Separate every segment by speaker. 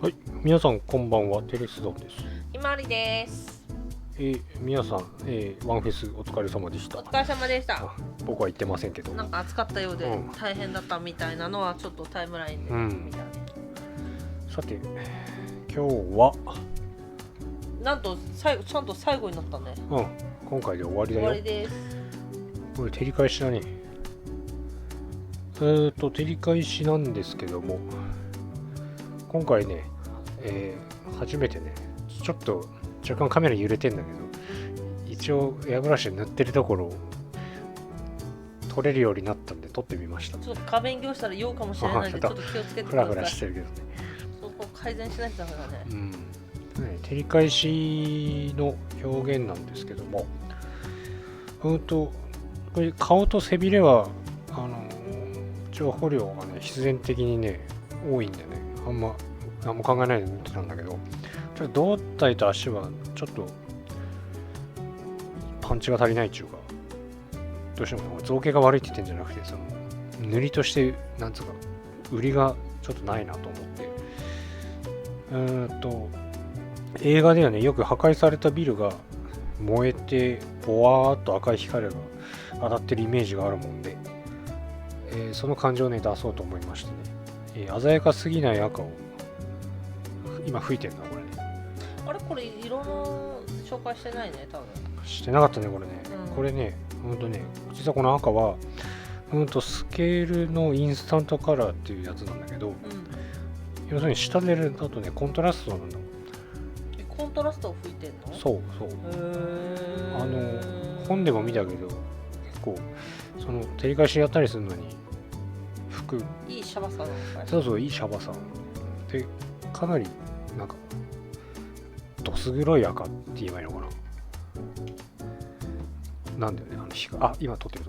Speaker 1: はい、皆さんこんばんは、テレスドンです。
Speaker 2: ひまわりです。
Speaker 1: 皆さん、ワンフェスお疲れ様でした。
Speaker 2: お疲れ様でした。
Speaker 1: 僕は言ってませんけど。
Speaker 2: なんか暑かったようで
Speaker 1: うん
Speaker 2: 大変だったみたいなのはちょっとタイムラインで見たね。
Speaker 1: さて、今日は、
Speaker 2: なんとちゃんと最後になったね。
Speaker 1: 今回で終わりだよ。
Speaker 2: 終わりです。
Speaker 1: これ照り返しだね。照り返しなんですけども、今回ね、初めてね、ちょっと若干カメラ揺れてんだけど、一応エアブラシで塗ってるところを撮れるようになったんで撮ってみました。
Speaker 2: ちょっと画面業したら酔うかもしれないんでちょっと気をつけてください。
Speaker 1: フラフラしてるけどね。
Speaker 2: そこ改善しないとダメだね。
Speaker 1: 照り返しの表現なんですけども、これ顔と背びれは情報量がね必然的にね多いんでね、あんま何も考えないで塗ってたんだけど、ちょっと胴体と足はちょっとパンチが足りないっていうか、どうしても造形が悪いって言ってんじゃなくて、その塗りとしてなんつうか売りがちょっとないなと思って、映画ではねよく破壊されたビルが燃えてボワーっと赤い光が当たってるイメージがあるもんで、その感情をね出そうと思いましてね、鮮やかすぎない赤を今吹いてるなこれね。
Speaker 2: あれこれ色の紹介してないね多分。
Speaker 1: してなかったねこれね、これね実はこの赤はスケールのインスタントカラーっていうやつなんだけど、要するに下でだとねコントラストなんだ。
Speaker 2: コントラストを吹いてんの？
Speaker 1: そう本でも見たけど結構その照り返しやったりするのに服
Speaker 2: いいシャバさなのかい？
Speaker 1: そういいシャバさで、かなりなんかどす黒い赤って言えばいいのかな、なんだよね今撮ってる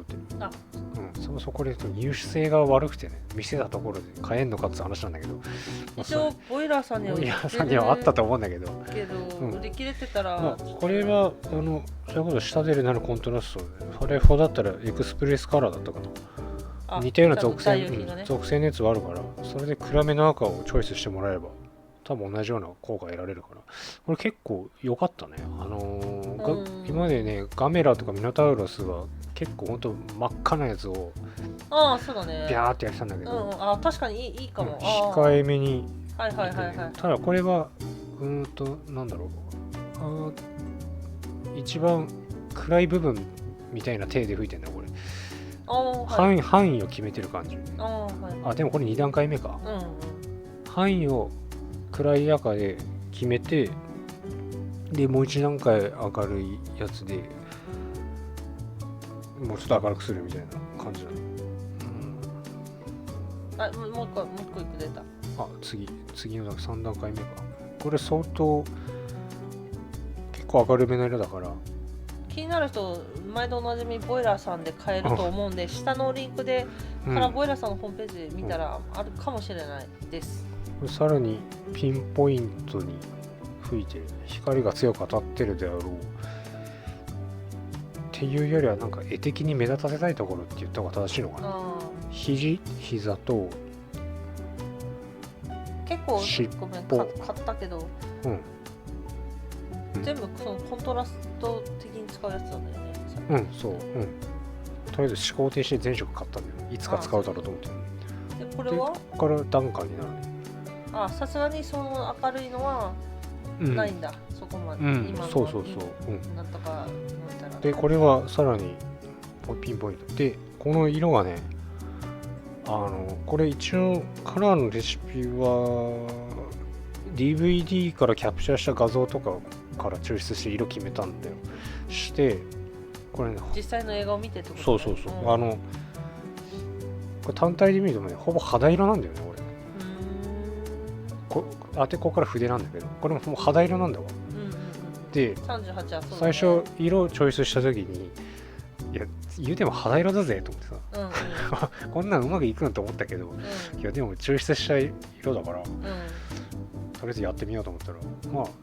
Speaker 1: そこで入手性が悪くてね、見せたところで買えんのかって話なんだけど、
Speaker 2: 一応ボイラーさんに
Speaker 1: はあったと思うんだけど、
Speaker 2: 売り切れてたら、
Speaker 1: これはそれこそ下でなるコントラストで、ファレフォだったらエクスプレスカラーだったかな、似たような属性のやつはあるから、それで暗めの赤をチョイスしてもらえれば多分同じような効果得られるから、これ結構良かったね。今までねガメラとかミノタウロスは結構ほんと真っ赤なやつを
Speaker 2: そうだね、
Speaker 1: ビャーってやってたんだけど、
Speaker 2: 確かにいいかも、
Speaker 1: 控えめに、ただこれはなんだろう、一番暗い部分みたいな手で吹いてんだこれ。範囲を決めてる感じ。でもこれ2段階目か。範囲を暗い赤で決めて、でもう1段階明るいやつでもうちょっと明るくするみたいな感じだね。
Speaker 2: もう一個いく出た。
Speaker 1: 次の3段階目か。これ相当結構明るめな色だから、
Speaker 2: 気になる人毎度おなじみボイラーさんで買えると思うんで、下のリンクでからボイラーさんのホームページで見たらあるかもしれないです。
Speaker 1: これさらにピンポイントに吹いて光が強く当たってるであろうっていうよりは、なんか絵的に目立たせたいところって言った方が正しいのかな。膝と
Speaker 2: 結構ごめん買ったけど、全部そのコントラスト的に使うやつなんだよね。
Speaker 1: とりあえず思考停止で全色買ったんだよ。いつか使うだろうと思って。
Speaker 2: でこれは
Speaker 1: ここから段階になるね。
Speaker 2: さすがにその明るいのはないんだ、そこまで。今のなんとかなんたら。
Speaker 1: でこれはさらにピンポイントで、この色がね、これ一応カラーのレシピは DVD からキャプチャーした画像とかから抽出して色決めたんだよ。してこれね、
Speaker 2: 実際の映画を見てってことね。
Speaker 1: そうこれ単体で見るとね、ほぼ肌色なんだよね当てここから筆なんだけど、これもう肌色なんだわ。で
Speaker 2: 38はそうだね。
Speaker 1: 最初色をチョイスした時に、いや言うても肌色だぜと思ってさ、こんなんうまくいくんと思ったけど、いやでも抽出した色だから、とりあえずやってみようと思ったら、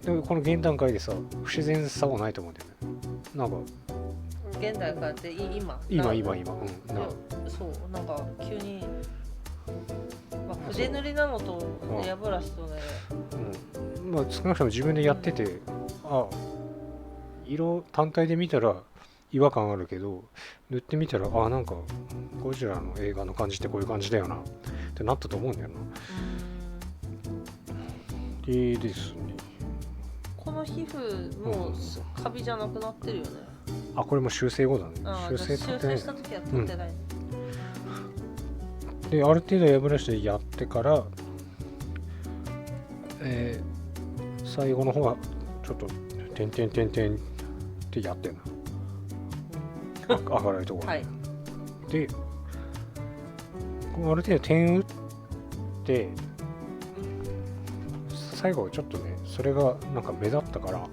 Speaker 1: でもこの現段階でさ不自然さはないと思うんだよね。なんか
Speaker 2: 現代からって
Speaker 1: 今
Speaker 2: そうなんか急に、不腕塗りなのとエアブラシとね、
Speaker 1: まあ少なくとも自分でやってて、色単体で見たら違和感あるけど、塗ってみたらなんかゴジラの映画の感じってこういう感じだよなってなったと思うんだよな。でですね、
Speaker 2: この皮膚もうカビじゃなくなってるよね。
Speaker 1: これも修正後だね。
Speaker 2: 修正した時は取ってない。
Speaker 1: である程度エアブラシでやってから、最後の方はちょっと点々点々ってやってんな。明るいところ、はい、である程度点打って最後ちょっとねそれがなんか目立ったから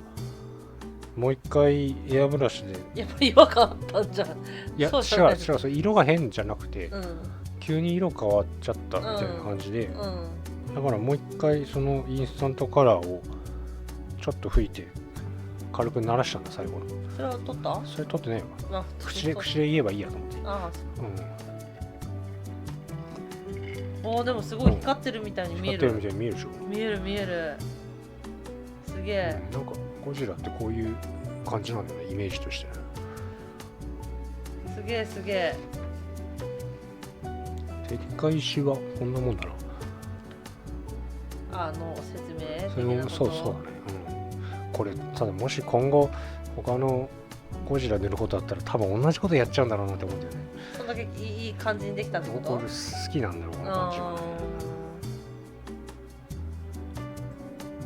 Speaker 1: もう一回エアブラシで
Speaker 2: やっぱり違和感あったんじゃん。い
Speaker 1: や違う色が変じゃなくて、急に色変わっちゃったみたいな感じで、だからもう一回そのインスタントカラーをちょっと吹いて軽く鳴らしたんだ最後の。
Speaker 2: それは取った？
Speaker 1: それ取ってないわ。口で言えばいいやと思って。
Speaker 2: でもすごい光ってるみたいに見える。
Speaker 1: 光ってるみたいに見えるでしょ。
Speaker 2: 見える。すげえ。
Speaker 1: なんかゴジラってこういう感じなんだよね、イメージとして。
Speaker 2: すげえ。
Speaker 1: 照り返しはこんなもんだな。
Speaker 2: 説明。
Speaker 1: そうだね。これただもし今後他のゴジラ出ることだったら多分同じことやっちゃうんだろうなって思うんだよね。
Speaker 2: そんだけいい感じにできたってこと？
Speaker 1: 僕好きなんだろうこの感じはね。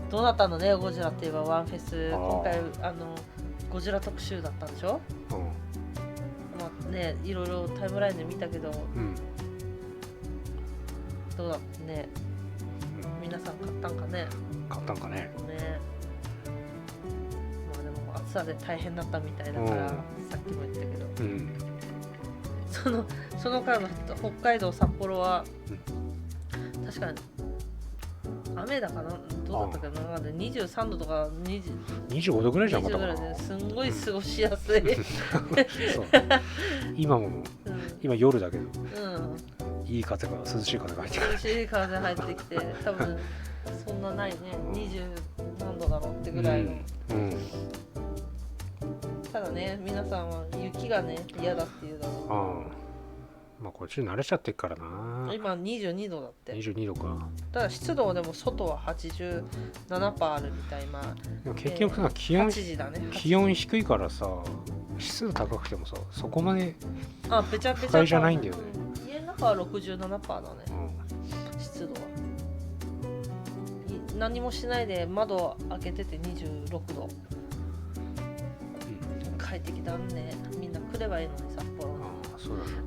Speaker 2: どうだったのね、ゴジラって言えばワンフェス今回ゴジラ特集だったんでしょ？まあね、いろいろタイムラインで見たけど、どうだったね。皆さん買ったんかね。ね。暑さで大変だったみたいだから、さっきも言ったけど、その回の北海道札幌は、確かに雨だかな、どうだったかな、23度とか
Speaker 1: 25度ぐらいじゃなかったかな。
Speaker 2: すんごい過ごしやすい。
Speaker 1: 今夜だけど、いい風が涼しい風が入ってくる。
Speaker 2: 涼しい風入ってきて、多分そんなないね、20何度だろうってぐらいの。ただね、皆さんは雪がね嫌だっていうだろう。
Speaker 1: まあこっち慣れちゃってるからな。
Speaker 2: 今22度だって。
Speaker 1: 22度か。
Speaker 2: ただ湿度はでも外は 87% あるみたい。
Speaker 1: でも結局さ、気温低いからさ、湿度高くてもさ、そこまで
Speaker 2: べちゃべちゃ
Speaker 1: じゃないんだよね。
Speaker 2: 家の中は 67% だね、湿度は。何もしないで窓開けてて26度。快適だね。みんな来ればいいのに札幌。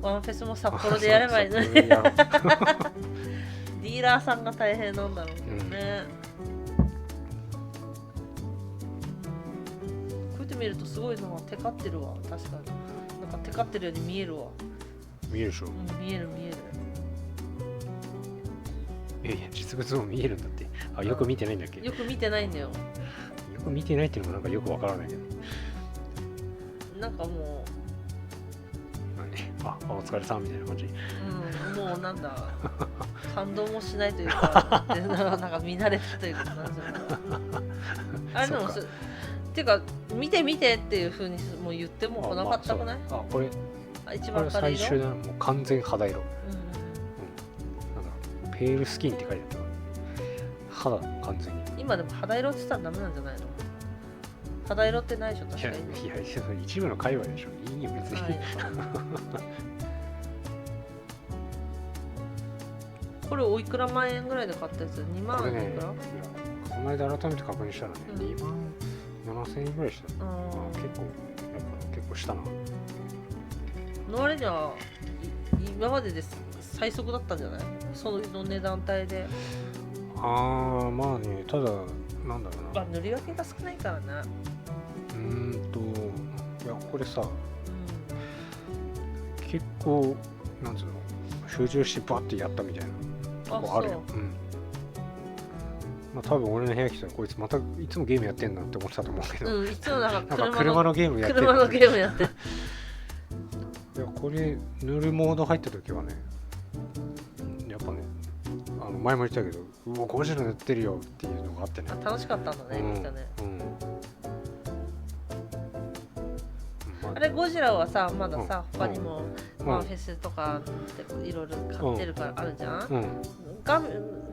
Speaker 2: ワンフェスも札幌でやればいいのに。ディーラーさんが大変なんだろうけどね。こうやって見るとすごいのがテカってるわ。確かになんかテカってるように見えるわ。
Speaker 1: 見えるでしょ。
Speaker 2: 見える。
Speaker 1: 実物も見えるんだって。よく見てないんだっけ？
Speaker 2: よく見てないんだよ。
Speaker 1: よく見てないっていうのもなんかよくわからないけど。
Speaker 2: なんかもう
Speaker 1: お疲れさんみたいな感じ。
Speaker 2: もうなんだ感動もしないというかなんか見慣れたというか、なんじゃない。でもっていうか見てっていう風にもう言っても来なかったくない？
Speaker 1: これ
Speaker 2: 一番
Speaker 1: 最終だ。もう完全肌色。なんかペールスキンって書いてあったから。肌完全に。
Speaker 2: 今でも肌色って言ったらダメなんじゃないの？肌色ってないでしょ、確かに。
Speaker 1: いや一部の界隈でしょ。いいよ別に。
Speaker 2: これおいくら万円ぐらいで買ったやつ？2万円いくら？こ
Speaker 1: の間改めて確認したらね、2万7000円ぐらいした。結構したな。
Speaker 2: の割には今までで最速だったんじゃない？その値段帯で。
Speaker 1: まあね、ただなんだろうな。
Speaker 2: 塗り分けが少ないからな。
Speaker 1: いやこれさ、結構なんつうの、集中してバッてやったみたいなとこあるよ。まあ多分俺の部屋来たらこいつまたいつもゲームやってんなって思ってたと思うけど、
Speaker 2: いつもなんか
Speaker 1: 車のゲームやってる。
Speaker 2: 車のゲームやってる。
Speaker 1: いやこれ塗るモード入った時はね、やっぱね前も言ったけどうわゴジラ塗ってるよっていうのがあってね。
Speaker 2: あ楽しかったんだね、
Speaker 1: うん
Speaker 2: みんなね。
Speaker 1: ま
Speaker 2: あれゴジラはさまださ、
Speaker 1: うん
Speaker 2: 他にも
Speaker 1: うん
Speaker 2: ワンフェスとかでいろいろ買ってるからあるじゃん、
Speaker 1: うん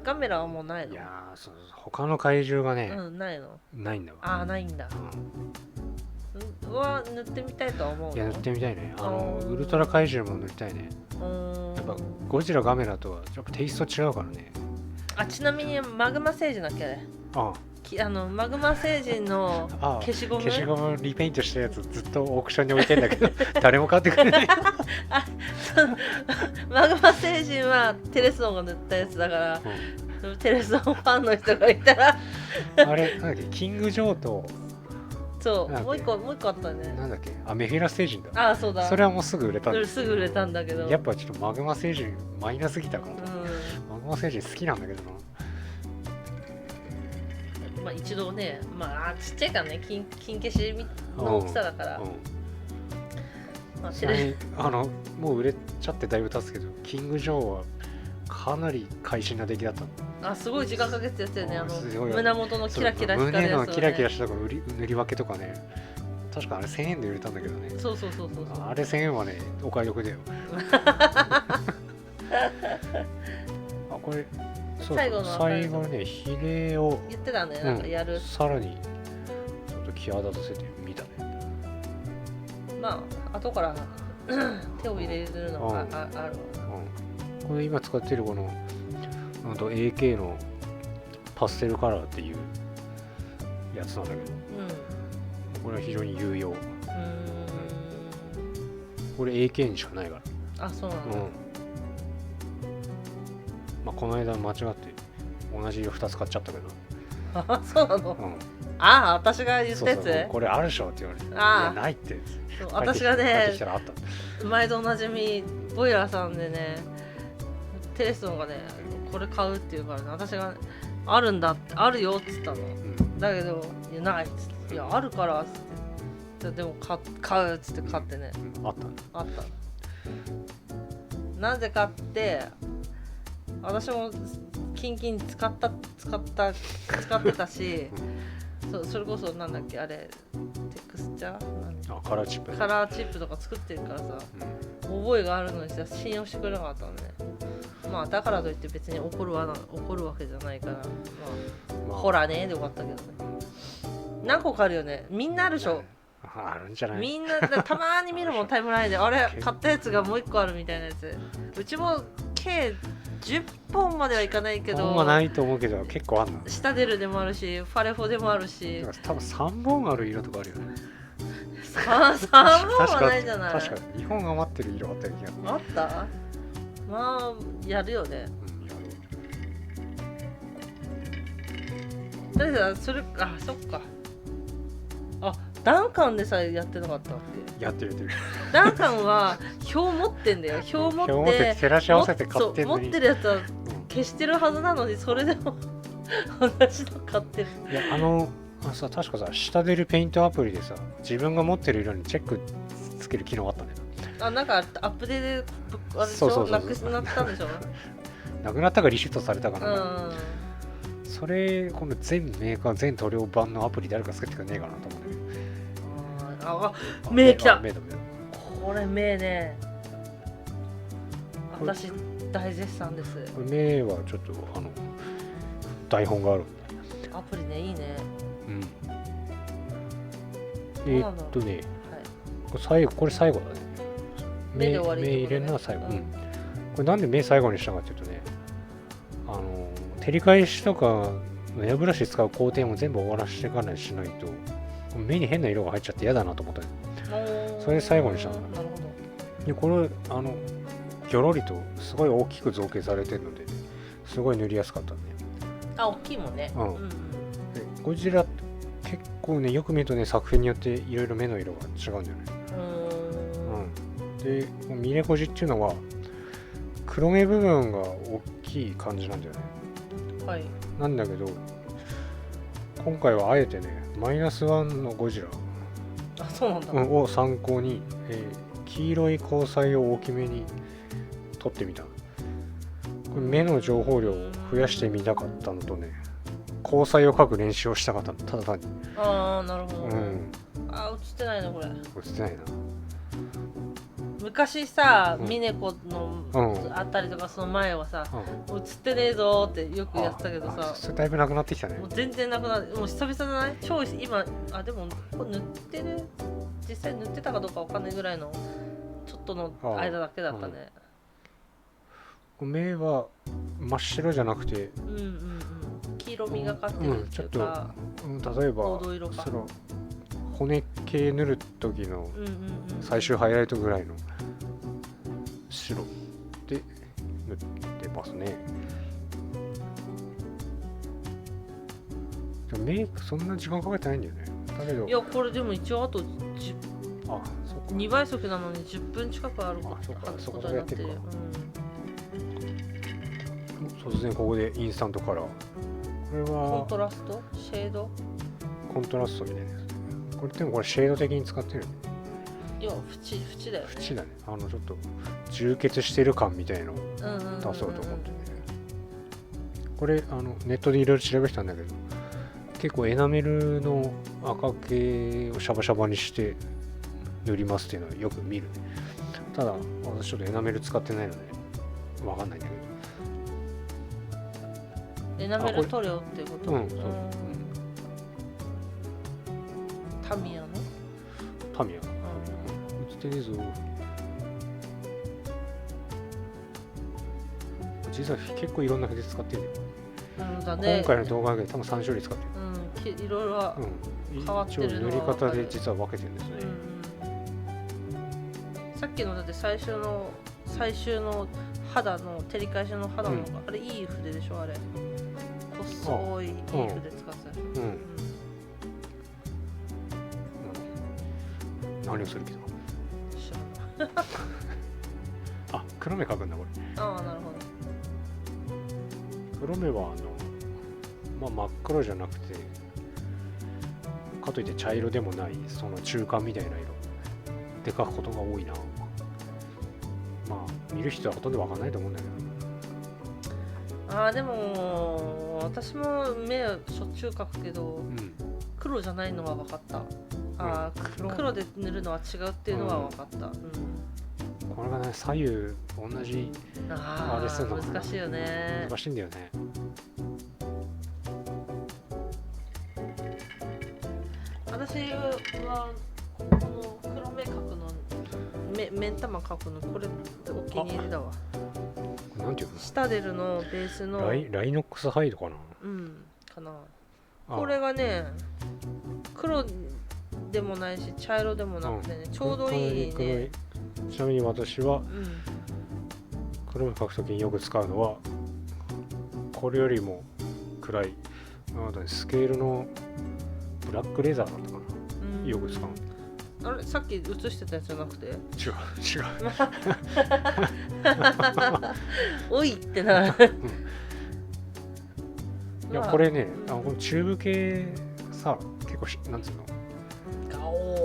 Speaker 2: ガメラはもうないの？
Speaker 1: いやーそう他の怪獣がね、
Speaker 2: うんないの？
Speaker 1: ないんだわ。
Speaker 2: ああないんだ。は塗ってみたいとは思うの？
Speaker 1: いや塗ってみたいね。
Speaker 2: うん
Speaker 1: ウルトラ怪獣も塗りたいね。
Speaker 2: うーん
Speaker 1: やっぱゴジラガメラとはやっぱテイスト違うからね。
Speaker 2: あちなみにマグマ星人だっけあれ
Speaker 1: あ
Speaker 2: マグマ星人の
Speaker 1: あ
Speaker 2: 消しゴム
Speaker 1: 消しゴムリペイントしたやつずっとオークションに置いてんだけど誰も買ってくれない
Speaker 2: マグマ星人はテレスオンが塗ったやつだから、テレスオンファンの人がいたら
Speaker 1: あれなんだっけキングジョーと
Speaker 2: そう
Speaker 1: なんだっけ
Speaker 2: もう一個あったね。
Speaker 1: なんだっけメフィラス星人だ。
Speaker 2: ああそうだ。
Speaker 1: それはもうすぐ売れたんです。
Speaker 2: すぐ売れたんだけど。
Speaker 1: やっぱちょっとマグマ星人マイナすぎたから、
Speaker 2: う
Speaker 1: マグマ星人好きなんだけどな。
Speaker 2: ん。まあ一度ね、まあちっちゃいからね、金消しの大きさだから。まあ
Speaker 1: ちなみにもう売れちゃってだいぶ経つけど、キングジョーはかなり会心な出来だったの。
Speaker 2: あすごい時間かけてやってるね。
Speaker 1: すごい
Speaker 2: 胸元のキラキラ光るやつを、ね、
Speaker 1: 胸のキラキラしたところ塗り分けとかね。確かあれ1000円で売れたんだけどね。
Speaker 2: そう
Speaker 1: あれ1000円はねお買い得だよこれそう
Speaker 2: 最後の
Speaker 1: 最後ね比例を
Speaker 2: 言ってたね、なんかやる、
Speaker 1: さらにちょっと際立たせてみたね。
Speaker 2: まあ後から手を入れるのがあるわ。
Speaker 1: これ今使ってるこのAK のパステルカラーっていうやつなんだけど、これは非常に有用。これ AK にしかないから。
Speaker 2: あそうなんだ。
Speaker 1: まあこの間間違って同じ色2つ買っちゃったけど。
Speaker 2: あそうなの、ああ私が言ったやつ。
Speaker 1: そうこれあるでしょって言われて、いやないって
Speaker 2: そう私が
Speaker 1: 帰って
Speaker 2: ね
Speaker 1: きたらあった。
Speaker 2: 毎度おなじみボイラーさんでねテレスノがねこれ買うっていうからね、私があるんだってあるよっつったの、だけどいやないっつって、いやあるからっつって、でも買うっつって買ってね、
Speaker 1: あった
Speaker 2: あったなぜ買って私もキンキン使ってたしそれこそなんだっけあれテクスチャー
Speaker 1: カラーチップ
Speaker 2: カラーチップとか作ってるからさ、覚えがあるのにさ信用してくれなかったのね。まあだからといって別に怒るわけじゃないから、まあほらねでよかったけどね。何個かあるよね。みんなあるでしょ。
Speaker 1: あるんじゃない。
Speaker 2: みんなたまに見るもんタイムラインであれ買ったやつがもう一個あるみたいなやつ。うちも計10本まではいかないけど。
Speaker 1: 本はないと思うけど結構あんの。
Speaker 2: シタデルでもあるし、ファレフォでもあるし。
Speaker 1: 多分3本ある色とかあるよね。
Speaker 2: 3本はないじゃない。
Speaker 1: 確かに2本余ってる色あった気がする。
Speaker 2: あった？まあやるよね。だってそれそっか。ダンカンでさえやってなかったっけ？
Speaker 1: やってる。
Speaker 2: ダンカンは表持ってんだよ。表持って
Speaker 1: 照らし合わせて買ってんのに。
Speaker 2: 持ってるやつは消してるはずなのにそれでも同じの買ってる。
Speaker 1: いや確かさ下出るペイントアプリでさ自分が持ってる色にチェックつける機能あったね。
Speaker 2: なんかアップデートあれでしょ、なくなったんでしょ。
Speaker 1: なくなったかリシュートされたかな。それこの全メーカー全塗料版のアプリ誰か作ってくれねえかなと思うんだけど。
Speaker 2: 目きた。
Speaker 1: 目だ
Speaker 2: これ目ね。私大絶賛です。
Speaker 1: 目はちょっと台本がある。
Speaker 2: アプリねいいね。
Speaker 1: これ最後だね。目入れるのは最後。これなんで目最後にしたかっていうとね、照り返しとかエアブラシ使う工程も全部終わらせてからにしないと目に変な色が入っちゃって嫌だなと思ったね。それで最後にしたんだ。
Speaker 2: なるほど。
Speaker 1: でこれギョロリとすごい大きく造形されてるので、すごい塗りやすかったね。
Speaker 2: 大きいもんね。
Speaker 1: ゴジラ結構ねよく見るとね作品によっていろいろ目の色が違うんだよね。でミレコジっていうのは黒目部分が大きい感じなんだよね。
Speaker 2: はい。
Speaker 1: なんだけど今回はあえてね-1のゴジラ
Speaker 2: そうなんだ、
Speaker 1: を参考に、黄色い光彩を大きめに撮ってみた。こ目の情報量を増やしてみたかったのとね、交際を書く練習をしたかったの、ただ単に。
Speaker 2: ああ、なるほど。
Speaker 1: うん。
Speaker 2: あ、映ってないなこれ。
Speaker 1: 映ってないな。
Speaker 2: 昔さ、
Speaker 1: うん、
Speaker 2: ミネコのあったりとかその前はさ、映ってねえぞーってよくやってたけどさ、
Speaker 1: それだいぶなくなってきたね。
Speaker 2: もう全然なくなる。もう久々じゃない？超今、あ、でもこれ塗ってる、実際塗ってたかどうかわかんないぐらいのちょっとの間だけだったね。
Speaker 1: 目は真っ白じゃなくて、
Speaker 2: うんうんうん、黄色みがかってるっていうか、
Speaker 1: 例えば
Speaker 2: 黄土色か、
Speaker 1: その骨系塗る時の最終ハイライトぐらいの白で塗ってますね。メイクそんな時間かけてないんだよね。だけど、
Speaker 2: いやこれでも一応あと2倍速なのに10分近くあることになってる。
Speaker 1: 突然ここでインスタントカラー。これは
Speaker 2: コントラスト？シェード？
Speaker 1: コントラストみたいなやつ。これでもこれシェード的に使ってる。
Speaker 2: いや、縁だよね。
Speaker 1: 縁だね。ちょっと充血してる感みたいのを出そうと思ってね。これネットでいろいろ調べてたんだけど、結構エナメルの赤系をシャバシャバにして塗りますっていうのはよく見るね。ただ私ちょっとエナメル使ってないのでわかんないんだけど。
Speaker 2: エナメル塗料っていうこと？
Speaker 1: うん、そう。
Speaker 2: タミヤの？
Speaker 1: タミヤ。映ってねえぞ。実は結構いろんな筆使ってるね。
Speaker 2: だね。
Speaker 1: 今回の動画だけで多分3種類使って
Speaker 2: る。いろいろ変わってるの
Speaker 1: 塗り方で実は分けてるんですね。
Speaker 2: さっきのだって最終の肌の照り返しの肌の、あれいい筆でしょあれ。細いいい筆使ってた。
Speaker 1: 何をするけど。あ、黒目描くんだこれ。
Speaker 2: ああ、なるほ
Speaker 1: ど。黒目は真っ黒じゃなくて、かといって茶色でもないその中間みたいな色で描くことが多いな。まあ見る人はほとんど分かんないと思うんだけ
Speaker 2: ど。ああ、でも私も目しょっちゅう描くけど、黒じゃないのは分かった。ああ、黒で塗るのは違うっていうのは分かった。
Speaker 1: これがね、左右同じあれするの
Speaker 2: 難しいよね。
Speaker 1: 難しいんだよね。
Speaker 2: 私はこの黒目描くの、目ん玉描くの、これお気に入りだわ。
Speaker 1: なんていうの？
Speaker 2: シタデルのベースの
Speaker 1: ライノックスハイドかな。
Speaker 2: かな。これがね、黒でもないし茶色でもなくてね、ちょうどいいね。
Speaker 1: ちなみに私は黒目描くときによく使うのはこれよりも暗いスケールのブラックレザーだったかな。よく使う。
Speaker 2: あれさっき映してたやつじゃなくて？違う。おいってな。
Speaker 1: いやこれね、このチューブ系さ、結構なんつうの、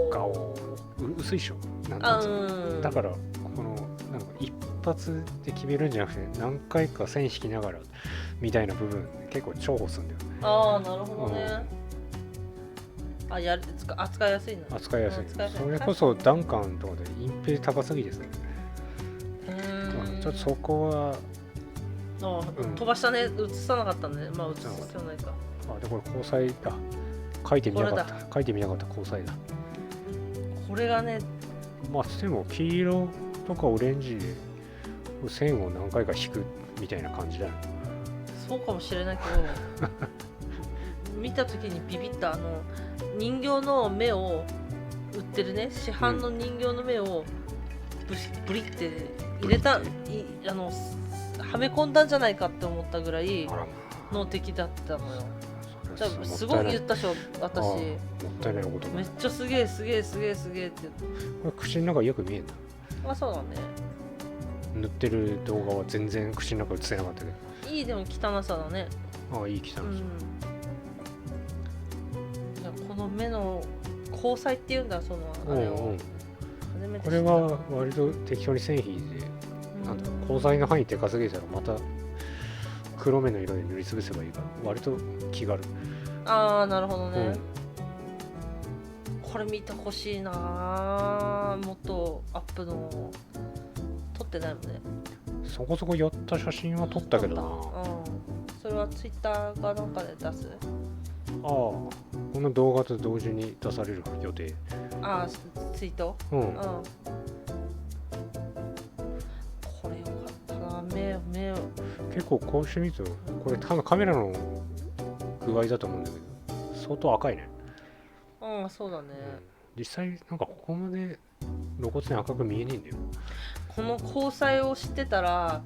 Speaker 1: ガオー薄いでしょ。なんつうの。だからこのなんか一発で決めるんじゃなくて何回か線引きながらみたいな部分結構重宝するんだよ。
Speaker 2: ああ、なるほどね。扱いやすいの。
Speaker 1: 扱いやすい。それこそダンカンとかで隠蔽高すぎですね。ちょっとそこは
Speaker 2: 飛ばしたね。映さなかったね。まあ映さないか。
Speaker 1: でこれ交際だ。書いてみなかった交際だ。
Speaker 2: これがね、
Speaker 1: まあでも黄色とかオレンジで線を何回か引くみたいな感じだよ。
Speaker 2: そうかもしれないけど見た時にビビった。人形の目を売ってるね、市販の人形の目をブリって入れた、はめ込んだんじゃないかって思ったぐらいの敵だったのよ。すごい言ったでしょ私。も
Speaker 1: ったいないこと。
Speaker 2: めっちゃすげえって言って。
Speaker 1: これ口の中よく見える
Speaker 2: な。そうだね。
Speaker 1: 塗ってる動画は全然口の中映せなかったけ
Speaker 2: ど。いいでも汚さだね。
Speaker 1: いい汚さ。
Speaker 2: この目の交際っていうんだ、そのあれを。
Speaker 1: これは割と適当に線引いて、交際の範囲って稼げたらまた黒目の色で塗りつぶせばいいから割と気軽。
Speaker 2: ああなるほどね、これ見てほしいな。もっとアップの撮ってないもんね。
Speaker 1: そこそこ寄った写真は撮ったけどな。
Speaker 2: それはツイッターかなんかで出す。
Speaker 1: この動画と同時に出される予定。
Speaker 2: ツイート。これよかったな。目を
Speaker 1: 結構こうしてみるとこれ多分カメラの具合だと思うんだけど相当赤いね。
Speaker 2: そうだね、
Speaker 1: 実際なんかここまで露骨に赤く見えねえんだよ。
Speaker 2: この交際を知ってたら、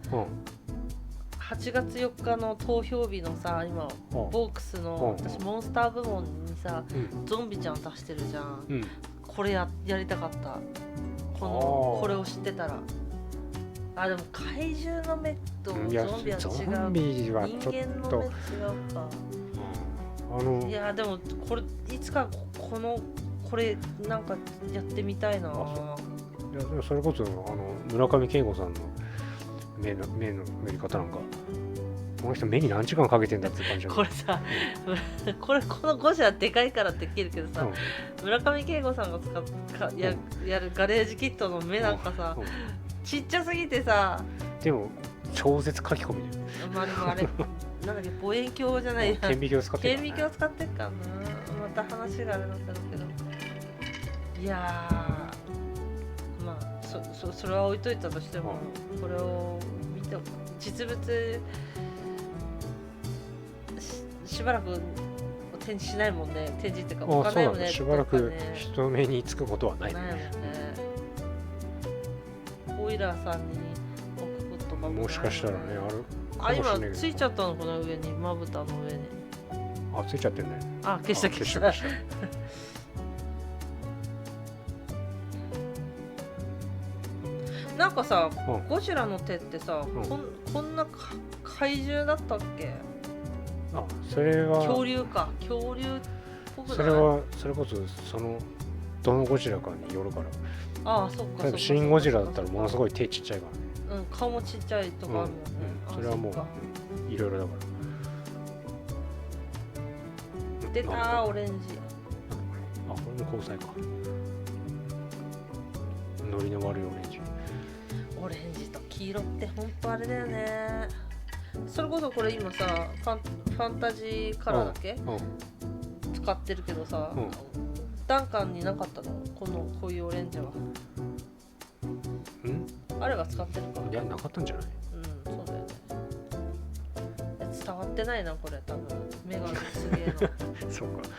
Speaker 2: 8月4日の投票日のさ、今ボークスの私モンスター部門にさ、ゾンビちゃん出してるじゃん、これ やりたかった。これを知ってたら。でも怪獣の目とゾンビは違う。
Speaker 1: ゾンビはちょっと
Speaker 2: 人間の目違うか。いやでもこれいつかこれなんかやってみたいな。
Speaker 1: いやでもそれこそ村上慶吾さんの目の塗り方なんかこの人目に何時間かけてんだって感じ。
Speaker 2: これさこのゴジラでかいからできるけどさ、村上慶吾さんがやるガレージキットの目なんかさ、ちっちゃすぎてさ。
Speaker 1: でも超絶書き込みで。
Speaker 2: でもあれなんだっけ、望遠鏡じゃないや、
Speaker 1: 顕微鏡使ってる、
Speaker 2: 顕微鏡使ってるからな。また話があれなんだろうけど、いやまあそれは置いといたとしても、これを見て実物 しばらく展示しないもんね。展示っていうか置かないもんね。
Speaker 1: しばらく人目につくことはない
Speaker 2: ね。オイラーさんに置くことか
Speaker 1: もしかしたらね
Speaker 2: 今ついちゃったのこの上に、まぶたの上に。
Speaker 1: ついちゃってるね。
Speaker 2: 消したなんかさ、ゴジラの手ってさ、こんな怪獣だったっけ。
Speaker 1: それは
Speaker 2: 恐竜っぽくない。
Speaker 1: それはそれこそどのゴジラかによるから。
Speaker 2: そっか。
Speaker 1: 例えばシン・ゴジラだったらものすごい手ちっちゃいからね。
Speaker 2: 顔もちっちゃいとかあるもんね。
Speaker 1: それはもういろいろだから。
Speaker 2: 出たオレンジ。
Speaker 1: これも交際か。ノリの悪いオレンジ。
Speaker 2: オレンジと黄色ってほんとあれだよね。それこそこれ今さファンタジーカラーだけ使ってるけどさ、ダンカンになかったのこういうオレンジは。あれは使ってるか。
Speaker 1: いやなかったんじゃない。
Speaker 2: そうだよね。伝わってないなこれ多分。目がすげえの
Speaker 1: そうか。
Speaker 2: だ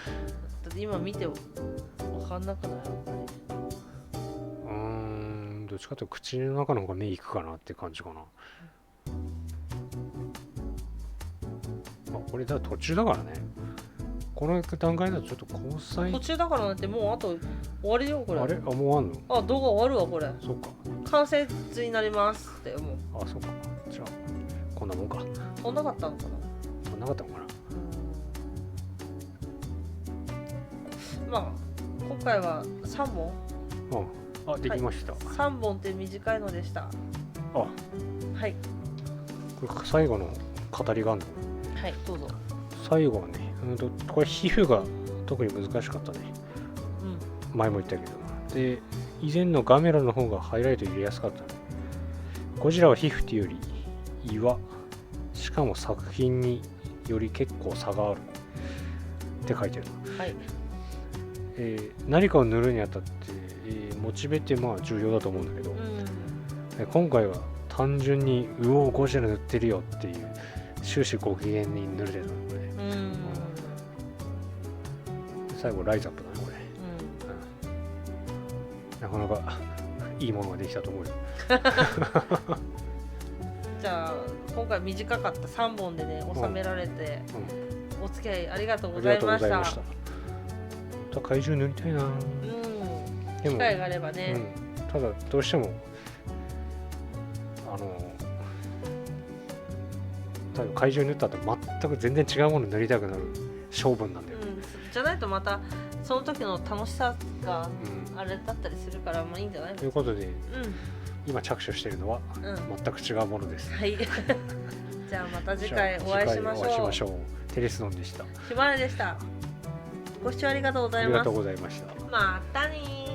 Speaker 2: って今見て分かんなくない。
Speaker 1: どっちかというと口の中の方が目いくかなって感じかな。これだ途中だからね。この段階だとちょっと交際
Speaker 2: 途中だからなんてもうあと終わりよこれ。
Speaker 1: もうあんの。
Speaker 2: 動画終わるわこれ。
Speaker 1: そっか。
Speaker 2: 完成図になりますってもう。
Speaker 1: そっか。じゃあこんなもんか。
Speaker 2: そんなかったのかな。
Speaker 1: そんなかったのか
Speaker 2: な。今回は3本。
Speaker 1: できました。
Speaker 2: 3本って短いのでした。はい。
Speaker 1: これ最後の語りがあるの。
Speaker 2: はい、どうぞ。
Speaker 1: 最後はね、これ皮膚が特に難しかったね。前も言ったけど。で、以前のガメラの方がハイライト入れやすかったね。ゴジラは皮膚っていうより岩。しかも作品により結構差があるって書いてる。何かを塗るにあたって、モチベって重要だと思うんだけど、今回は単純にゴジラ塗ってるよっていう終始ご機嫌に塗れてたのね。最後ライズアップだねこれ。なかなかいいものができたと思うよ。じ
Speaker 2: ゃあ今回短かった3本でね収められて、お付き合いありがとうございました。
Speaker 1: 怪獣塗りたいな。
Speaker 2: 機会があればね。
Speaker 1: ただどうしても多分怪獣塗った後全く全然違うもの塗りたくなる性分なんだよ。
Speaker 2: じゃないとまたその時の楽しさがあれだったりするからいいんじゃないの。
Speaker 1: ということで、今着手しているのは全く違うものです。
Speaker 2: はいじゃあまた次回お会いしましょう。
Speaker 1: テレスノンでした。
Speaker 2: しまるでした。ご視聴ありがとうございます。
Speaker 1: ありがとうございました。
Speaker 2: またねー。